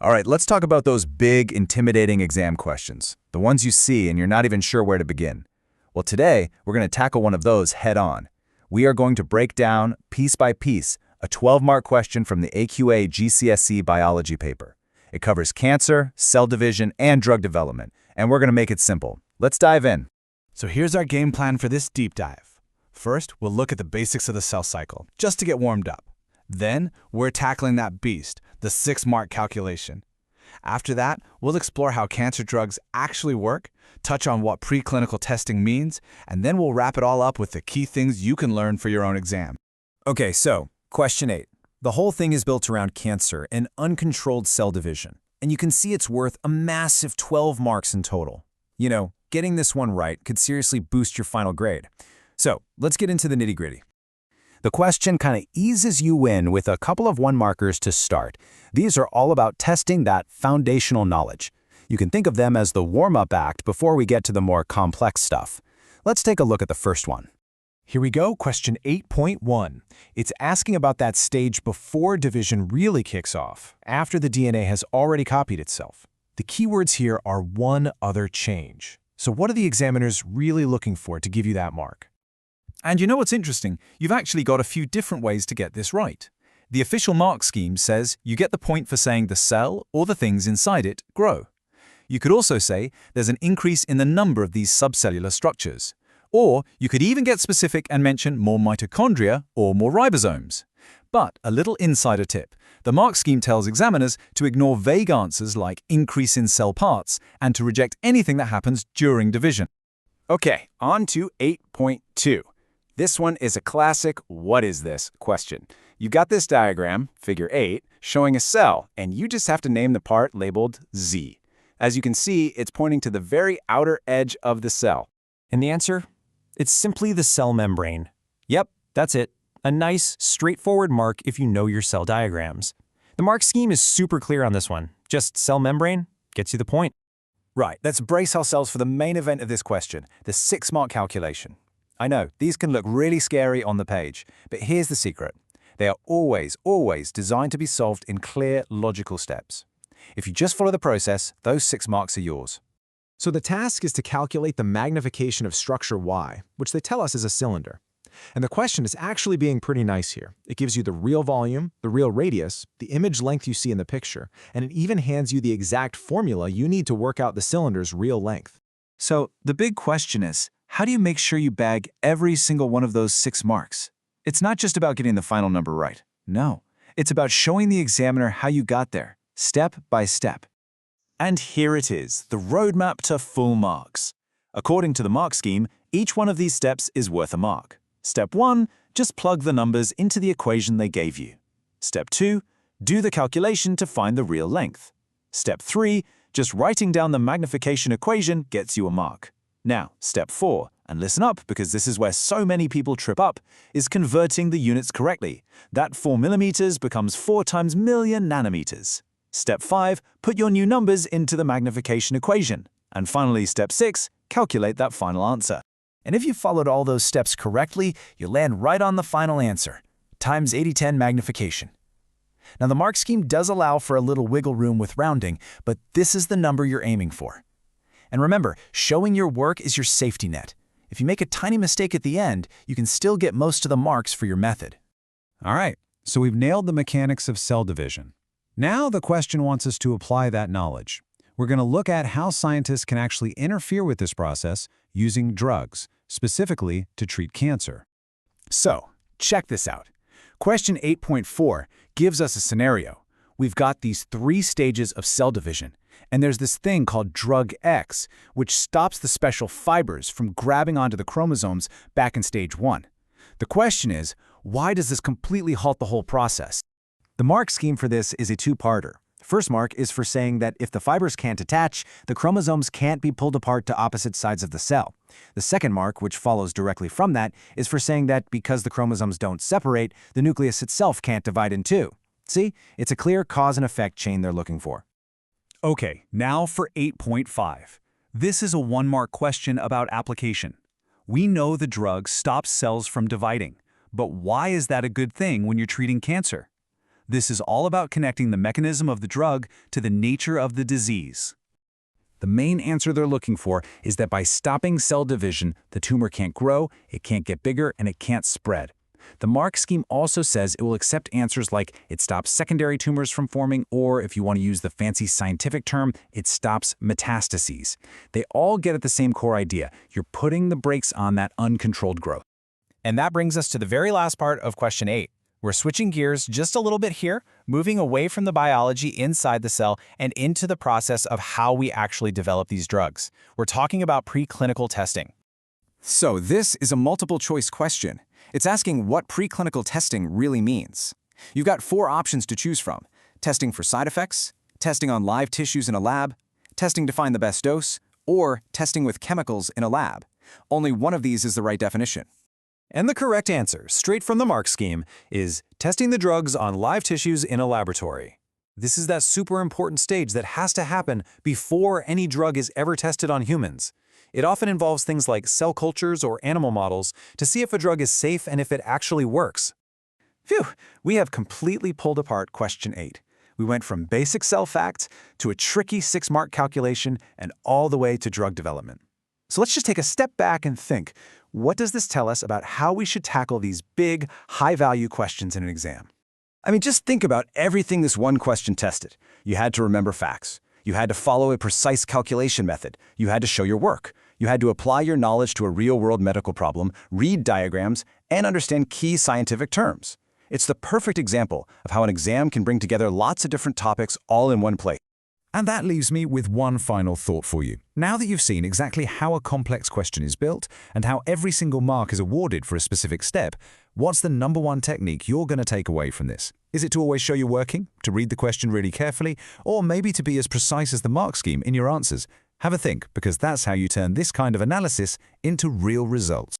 All right, let's talk about those big, intimidating exam questions, the ones you see and you're not even sure where to begin. Well, today, we're going to tackle one of those head-on. We are going to break down, piece by piece, a 12-mark question from the AQA GCSE Biology paper. It covers cancer, cell division, and drug development, and we're going to make it simple. Let's dive in. So here's our game plan for this deep dive. First, we'll look at the basics of the cell cycle, just to get warmed up. Then, we're tackling that beast, the 6-mark calculation. After that, we'll explore how cancer drugs actually work, touch on what preclinical testing means, and then we'll wrap it all up with the key things you can learn for your own exam. Okay, so, question 8. The whole thing is built around cancer and uncontrolled cell division, and you can see it's worth a massive 12 marks in total. You know, getting this one right could seriously boost your final grade. So, let's get into the nitty-gritty. The question kind of eases you in with a couple of 1-markers to start. These are all about testing that foundational knowledge. You can think of them as the warm-up act before we get to the more complex stuff. Let's take a look at the first one. Here we go, question 8.1. It's asking about that stage before division really kicks off, after the DNA has already copied itself. The keywords here are one other change. So what are the examiners really looking for to give you that mark? And you know what's interesting? You've actually got a few different ways to get this right. The official mark scheme says you get the point for saying the cell or the things inside it grow. You could also say there's an increase in the number of these subcellular structures. Or you could even get specific and mention more mitochondria or more ribosomes. But a little insider tip. The mark scheme tells examiners to ignore vague answers like increase in cell parts and to reject anything that happens during division. Okay, on to 8.2. This one is a classic "what is this?" question. You've got this diagram, figure 8, showing a cell, and you just have to name the part labeled Z. As you can see, it's pointing to the very outer edge of the cell. And the answer? It's simply the cell membrane. Yep, that's it. A nice, straightforward mark if you know your cell diagrams. The mark scheme is super clear on this one. Just cell membrane gets you the point. Right, let's brace ourselves for the main event of this question, the 6-mark calculation. I know, these can look really scary on the page, but here's the secret. They are always designed to be solved in clear, logical steps. If you just follow the process, those 6 marks are yours. So the task is to calculate the magnification of structure Y, which they tell us is a cylinder. And the question is actually being pretty nice here. It gives you the real volume, the real radius, the image length you see in the picture, and it even hands you the exact formula you need to work out the cylinder's real length. So the big question is, how do you make sure you bag every single one of those 6 marks? It's not just about getting the final number right. No, it's about showing the examiner how you got there, step by step. And here it is, the roadmap to full marks. According to the mark scheme, each one of these steps is worth a mark. Step 1, just plug the numbers into the equation they gave you. Step 2, do the calculation to find the real length. Step 3, just writing down the magnification equation gets you a mark. Now, step 4, and listen up because this is where so many people trip up, is converting the units correctly. That 4 millimeters becomes 4 times million nanometers. Step 5, put your new numbers into the magnification equation. And finally, step 6, calculate that final answer. And if you followed all those steps correctly, you land right on the final answer, times 8010 magnification. Now, the mark scheme does allow for a little wiggle room with rounding, but this is the number you're aiming for. And remember, showing your work is your safety net. If you make a tiny mistake at the end, you can still get most of the marks for your method. All right, so we've nailed the mechanics of cell division. Now the question wants us to apply that knowledge. We're going to look at how scientists can actually interfere with this process using drugs, specifically to treat cancer. So, check this out. Question 8.4 gives us a scenario. We've got these 3 stages of cell division, and there's this thing called drug X, which stops the special fibers from grabbing onto the chromosomes back in stage 1. The question is, why does this completely halt the whole process? The mark scheme for this is a 2-parter. First mark is for saying that if the fibers can't attach, the chromosomes can't be pulled apart to opposite sides of the cell. The second mark, which follows directly from that, is for saying that because the chromosomes don't separate, the nucleus itself can't divide in 2. See, it's a clear cause and effect chain they're looking for. Okay, now for 8.5. This is a 1-mark question about application. We know the drug stops cells from dividing, but why is that a good thing when you're treating cancer? This is all about connecting the mechanism of the drug to the nature of the disease. The main answer they're looking for is that by stopping cell division, the tumor can't grow, it can't get bigger, and it can't spread. The MARC scheme also says it will accept answers like it stops secondary tumors from forming, or if you want to use the fancy scientific term, it stops metastases. They all get at the same core idea. You're putting the brakes on that uncontrolled growth. And that brings us to the very last part of question 8. We're switching gears just a little bit here, moving away from the biology inside the cell and into the process of how we actually develop these drugs. We're talking about preclinical testing. So this is a multiple-choice question. It's asking what preclinical testing really means. You've got 4 options to choose from: testing for side effects, testing on live tissues in a lab, testing to find the best dose, or testing with chemicals in a lab. Only one of these is the right definition. And the correct answer, straight from the MARC scheme, is testing the drugs on live tissues in a laboratory. This is that super important stage that has to happen before any drug is ever tested on humans. It often involves things like cell cultures or animal models to see if a drug is safe and if it actually works. Phew, we have completely pulled apart question 8. We went from basic cell facts to a tricky 6-mark calculation and all the way to drug development. So let's just take a step back and think, what does this tell us about how we should tackle these big, high-value questions in an exam? I mean, just think about everything this one question tested. You had to remember facts. You had to follow a precise calculation method. You had to show your work. You had to apply your knowledge to a real-world medical problem, read diagrams, and understand key scientific terms. It's the perfect example of how an exam can bring together lots of different topics all in one place. And that leaves me with one final thought for you. Now that you've seen exactly how a complex question is built and how every single mark is awarded for a specific step, what's the #1 technique you're going to take away from this? Is it to always show you're working, to read the question really carefully, or maybe to be as precise as the MARC scheme in your answers? Have a think, because that's how you turn this kind of analysis into real results.